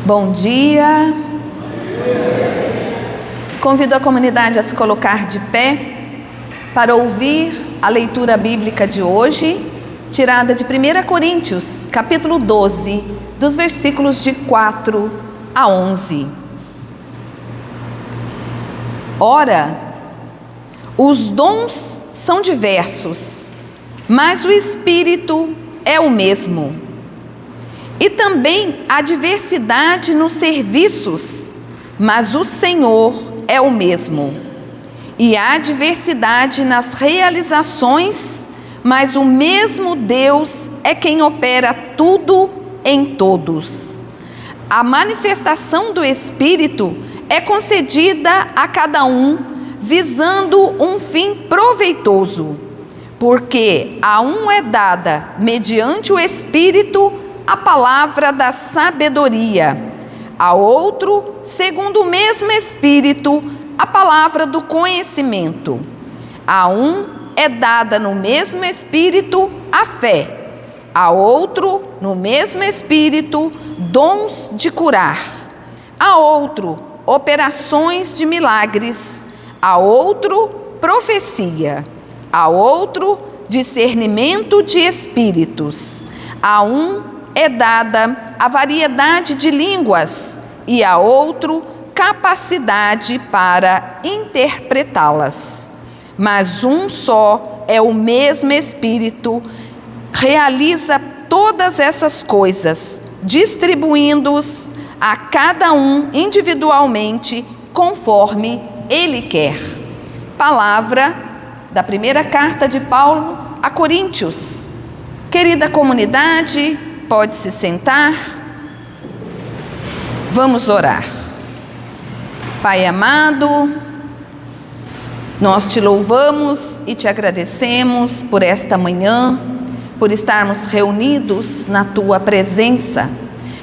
Bom dia. Convido a comunidade a se colocar de pé para ouvir a leitura bíblica de hoje, tirada de 1 Coríntios, capítulo 12, dos versículos de 4 a 11. Ora, os dons são diversos, mas o Espírito é o mesmo. E também há diversidade nos serviços, mas o Senhor é o mesmo. E há diversidade nas realizações, mas o mesmo Deus é quem opera tudo em todos. A manifestação do Espírito é concedida a cada um, visando um fim proveitoso, porque a um é dada, mediante o Espírito, a palavra da sabedoria, a outro, segundo o mesmo Espírito, a palavra do conhecimento. A um é dada no mesmo Espírito a fé, a outro, no mesmo Espírito, dons de curar, a outro, operações de milagres, a outro, profecia, a outro, discernimento de espíritos, a um é dada a variedade de línguas e a outro capacidade para interpretá-las. Mas um só é o mesmo Espírito, realiza todas essas coisas, distribuindo-os a cada um individualmente, conforme Ele quer. Palavra da primeira carta de Paulo a Coríntios. Querida comunidade, pode se sentar. Vamos orar. Pai amado, nós te louvamos e te agradecemos por esta manhã, por estarmos reunidos na tua presença.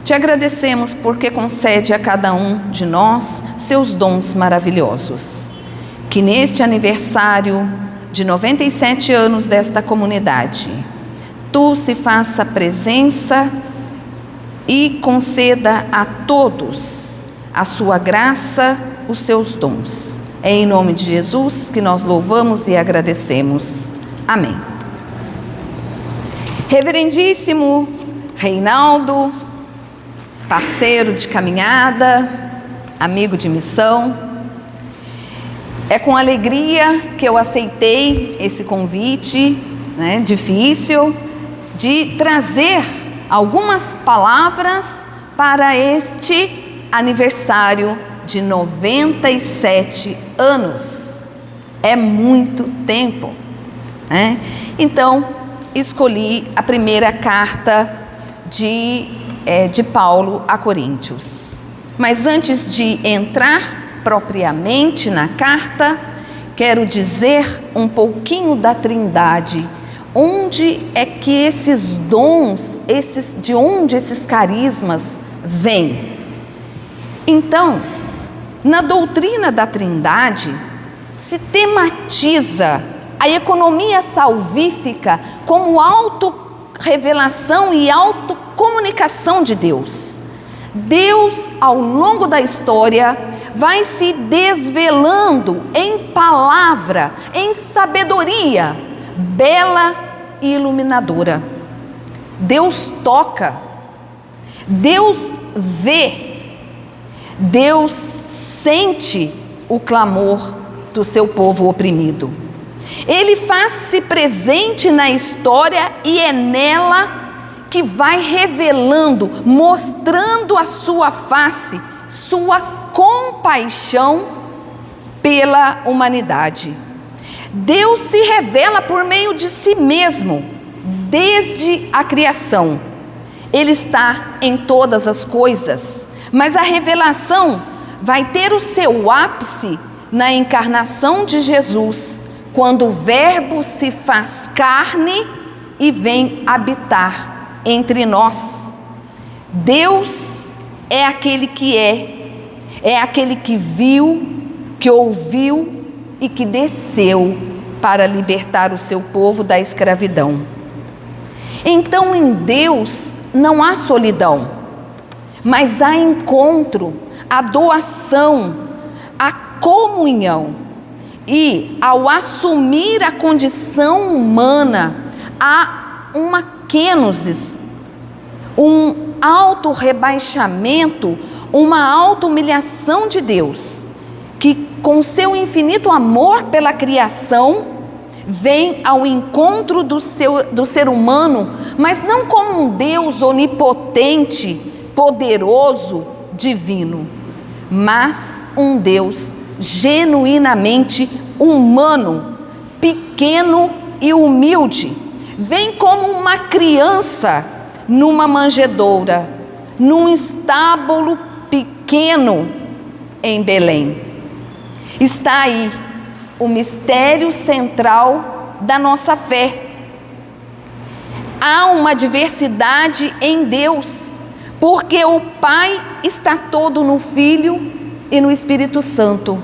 Te agradecemos porque concede a cada um de nós seus dons maravilhosos. Que neste aniversário de 97 anos desta comunidade, tu se faça presença e conceda a todos a sua graça, os seus dons. É em nome de Jesus que nós louvamos e agradecemos. Amém. Reverendíssimo Reinaldo, parceiro de caminhada, amigo de missão, é com alegria que eu aceitei esse convite, difícil, de trazer algumas palavras para este aniversário de 97 anos. É muito tempo, Então, escolhi a primeira carta de Paulo a Coríntios. Mas antes de entrar propriamente na carta, quero dizer um pouquinho da Trindade. Onde é que esses dons, de onde esses carismas vêm? Então, na doutrina da Trindade, se tematiza a economia salvífica como autorrevelação e autocomunicação de Deus. Deus, ao longo da história, vai se desvelando em palavra, em sabedoria, bela e iluminadora. Deus toca, Deus vê, Deus sente o clamor do seu povo oprimido. Ele faz-se presente na história e é nela que vai revelando, mostrando a sua face, sua compaixão pela humanidade. Deus se revela por meio de si mesmo, desde a criação. Ele está em todas as coisas, mas a revelação vai ter o seu ápice na encarnação de Jesus, quando o Verbo se faz carne e vem habitar entre nós. Deus é aquele que é aquele que viu, que ouviu e que desceu para libertar o seu povo da escravidão. Então, em Deus não há solidão, mas há encontro, a doação, a comunhão. E ao assumir a condição humana, há uma kenosis, um auto-rebaixamento, uma auto-humilhação de Deus, que com seu infinito amor pela criação, vem ao encontro do ser humano, mas não como um Deus onipotente, poderoso, divino, mas um Deus genuinamente humano, pequeno e humilde. Vem como uma criança numa manjedoura, num estábulo pequeno em Belém. Está aí o mistério central da nossa fé. Há uma diversidade em Deus, porque o Pai está todo no Filho e no Espírito Santo.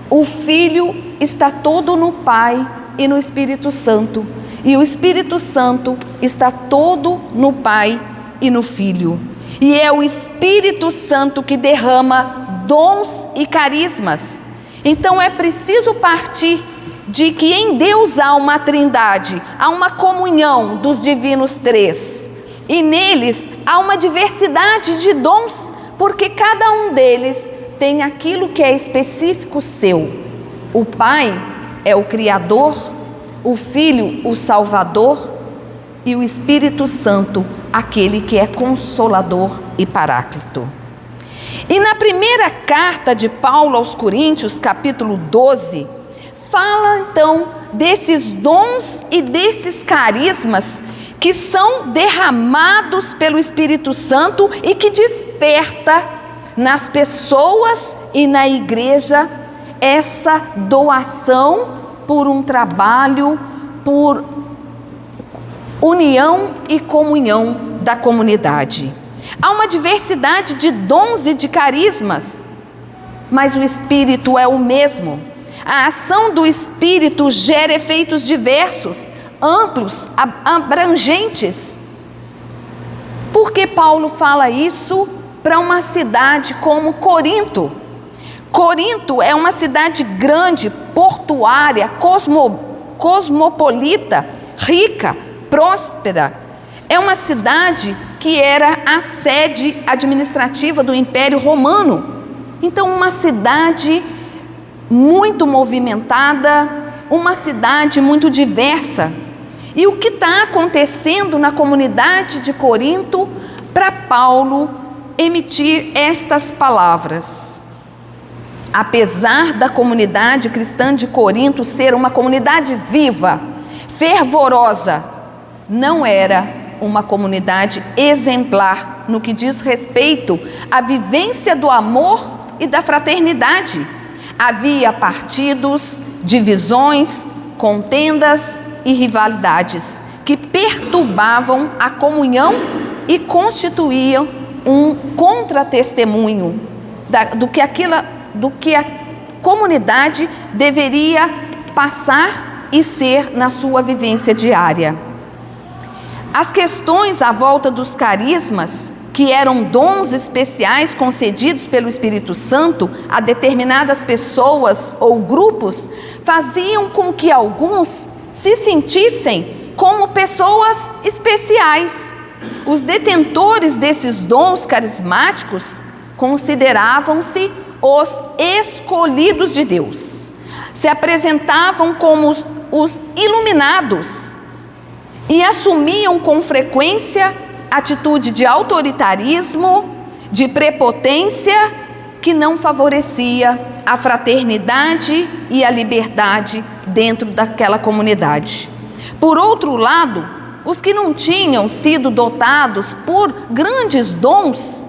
O Filho está todo no Pai e no Espírito Santo. E o Espírito Santo está todo no Pai e no Filho. E é o Espírito Santo que derrama dons e carismas. Então é preciso partir de que em Deus há uma trindade, há uma comunhão dos divinos três. E neles há uma diversidade de dons, porque cada um deles tem aquilo que é específico seu. O Pai é o Criador, o Filho o Salvador e o Espírito Santo aquele que é Consolador e Paráclito. E na primeira carta de Paulo aos Coríntios, capítulo 12, fala então desses dons e desses carismas que são derramados pelo Espírito Santo e que desperta nas pessoas e na igreja essa doação por um trabalho, por união e comunhão da comunidade. Há uma diversidade de dons e de carismas, mas o Espírito é o mesmo. A ação do Espírito gera efeitos diversos, amplos, abrangentes. Por que Paulo fala isso para uma cidade como Corinto? Corinto é uma cidade grande, portuária, cosmopolita, rica, próspera. É uma cidade que era a sede administrativa do Império Romano. Então, uma cidade muito movimentada, uma cidade muito diversa. E o que está acontecendo na comunidade de Corinto para Paulo emitir estas palavras? Apesar da comunidade cristã de Corinto ser uma comunidade viva, fervorosa, não era uma comunidade exemplar no que diz respeito à vivência do amor e da fraternidade. Havia partidos, divisões, contendas e rivalidades que perturbavam a comunhão e constituíam um contra-testemunho do que a comunidade deveria passar e ser na sua vivência diária. As questões à volta dos carismas, que eram dons especiais concedidos pelo Espírito Santo a determinadas pessoas ou grupos, faziam com que alguns se sentissem como pessoas especiais. Os detentores desses dons carismáticos consideravam-se os escolhidos de Deus. Se apresentavam como os iluminados e assumiam com frequência atitude de autoritarismo, de prepotência, que não favorecia a fraternidade e a liberdade dentro daquela comunidade. Por outro lado, os que não tinham sido dotados por grandes dons,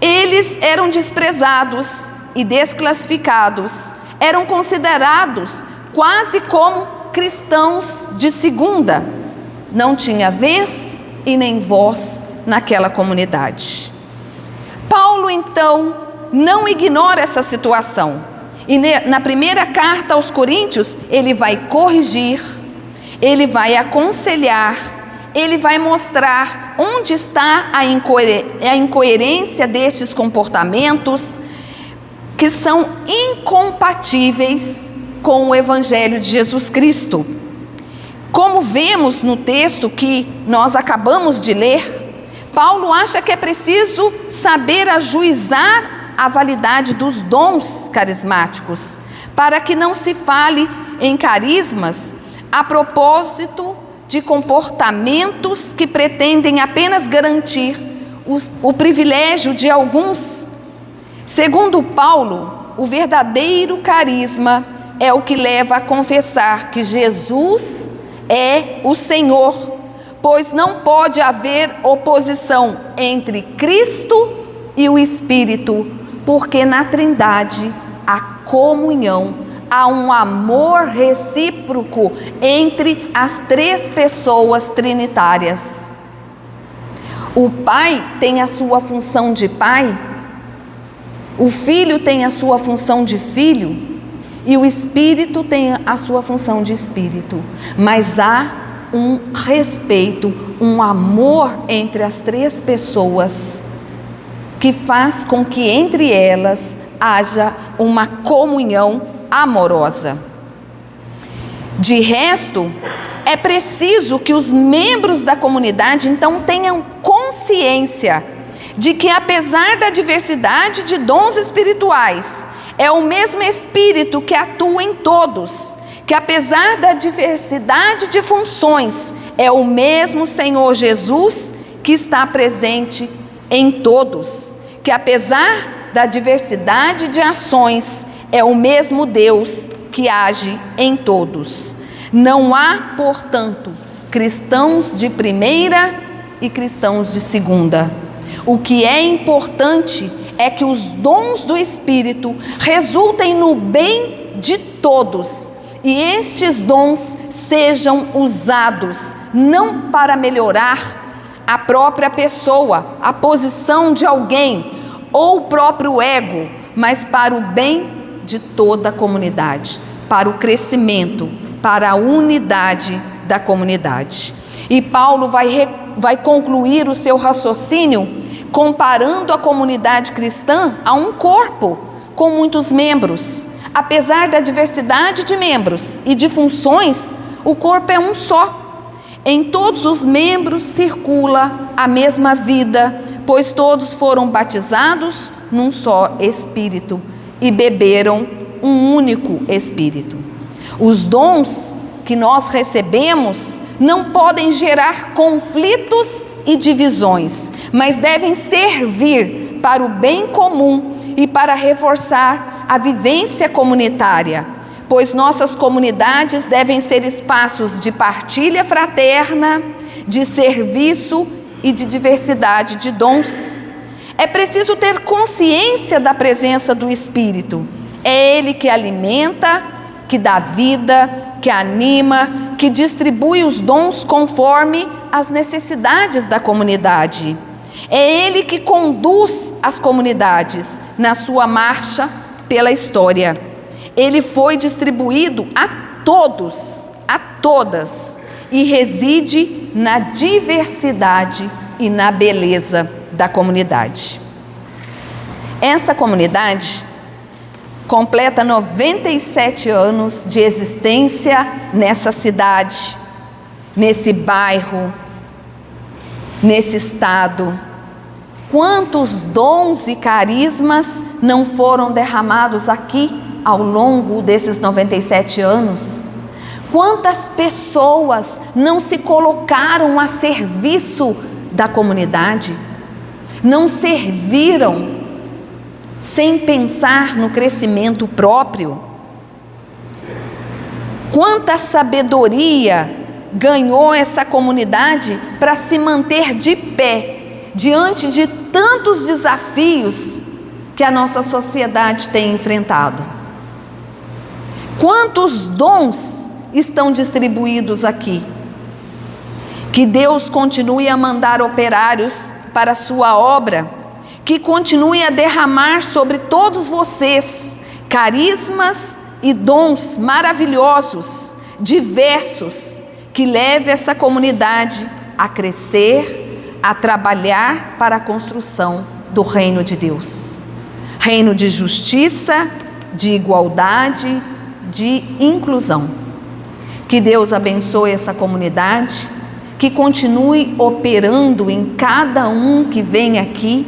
eles eram desprezados e desclassificados, eram considerados quase como cristãos de segunda. Não tinha vez e nem voz naquela comunidade. Paulo, então, não ignora essa situação. E na primeira carta aos Coríntios, ele vai corrigir, ele vai aconselhar, ele vai mostrar onde está a incoerência destes comportamentos que são incompatíveis com o Evangelho de Jesus Cristo. Como vemos no texto que nós acabamos de ler, Paulo acha que é preciso saber ajuizar a validade dos dons carismáticos, para que não se fale em carismas a propósito de comportamentos que pretendem apenas garantir o privilégio de alguns. Segundo Paulo, o verdadeiro carisma é o que leva a confessar que Jesus é o Senhor, pois não pode haver oposição entre Cristo e o Espírito, porque na Trindade há comunhão, há um amor recíproco entre as três pessoas trinitárias. O Pai tem a sua função de Pai, o Filho tem a sua função de Filho e o Espírito tem a sua função de Espírito. Mas há um respeito, um amor entre as três pessoas que faz com que entre elas haja uma comunhão amorosa. De resto, é preciso que os membros da comunidade então tenham consciência de que, apesar da diversidade de dons espirituais, é o mesmo Espírito que atua em todos, que apesar da diversidade de funções, é o mesmo Senhor Jesus que está presente em todos, que apesar da diversidade de ações, é o mesmo Deus que age em todos. Não há, portanto, cristãos de primeira e cristãos de segunda. O que é importante é que os dons do Espírito resultem no bem de todos e estes dons sejam usados não para melhorar a própria pessoa, a posição de alguém ou o próprio ego, mas para o bem de toda a comunidade, para o crescimento, para a unidade da comunidade. E Paulo vai concluir o seu raciocínio comparando a comunidade cristã a um corpo com muitos membros. Apesar da diversidade de membros e de funções, o corpo é um só. Em todos os membros circula a mesma vida, pois todos foram batizados num só Espírito e beberam um único Espírito. Os dons que nós recebemos não podem gerar conflitos e divisões, mas devem servir para o bem comum e para reforçar a vivência comunitária, pois nossas comunidades devem ser espaços de partilha fraterna, de serviço e de diversidade de dons. É preciso ter consciência da presença do Espírito. É Ele que alimenta, que dá vida, que anima, que distribui os dons conforme as necessidades da comunidade. É Ele que conduz as comunidades na sua marcha pela história. Ele foi distribuído a todos, a todas, e reside na diversidade e na beleza da comunidade. Essa comunidade completa 97 anos de existência nessa cidade, nesse bairro, nesse estado. Quantos dons e carismas não foram derramados aqui ao longo desses 97 anos? Quantas pessoas não se colocaram a serviço da comunidade? Não serviram sem pensar no crescimento próprio? Quanta sabedoria ganhou essa comunidade para se manter de pé diante de tantos desafios que a nossa sociedade tem enfrentado? Quantos dons estão distribuídos aqui? Que Deus continue a mandar operários para a sua obra, que continue a derramar sobre todos vocês carismas e dons maravilhosos, diversos, que leve essa comunidade a crescer, a trabalhar para a construção do reino de Deus. Reino de justiça, de igualdade, de inclusão. Que Deus abençoe essa comunidade, que continue operando em cada um que vem aqui,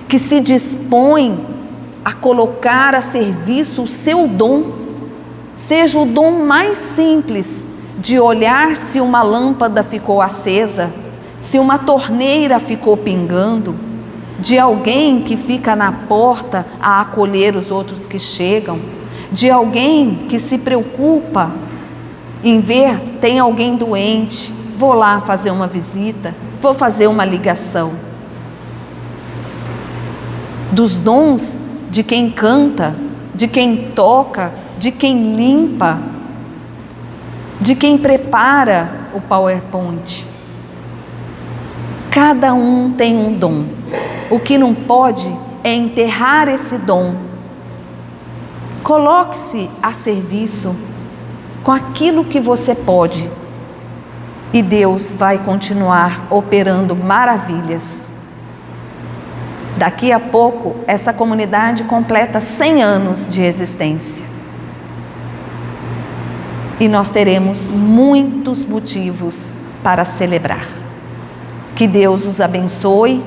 que se dispõe a colocar a serviço o seu dom, seja o dom mais simples de olhar se uma lâmpada ficou acesa, se uma torneira ficou pingando, de alguém que fica na porta a acolher os outros que chegam, de alguém que se preocupa em ver, tem alguém doente, vou lá fazer uma visita, vou fazer uma ligação. Dos dons de quem canta, de quem toca, de quem limpa, de quem prepara o PowerPoint. Cada um tem um dom. O que não pode é enterrar esse dom. Coloque-se a serviço com aquilo que você pode, e Deus vai continuar operando maravilhas. Daqui a pouco, essa comunidade completa 100 anos de existência. E nós teremos muitos motivos para celebrar. Que Deus os abençoe,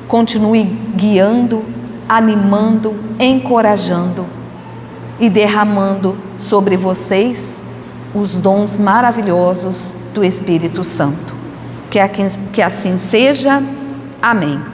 continue guiando, animando, encorajando e derramando sobre vocês os dons maravilhosos do Espírito Santo. Que assim seja. Amém.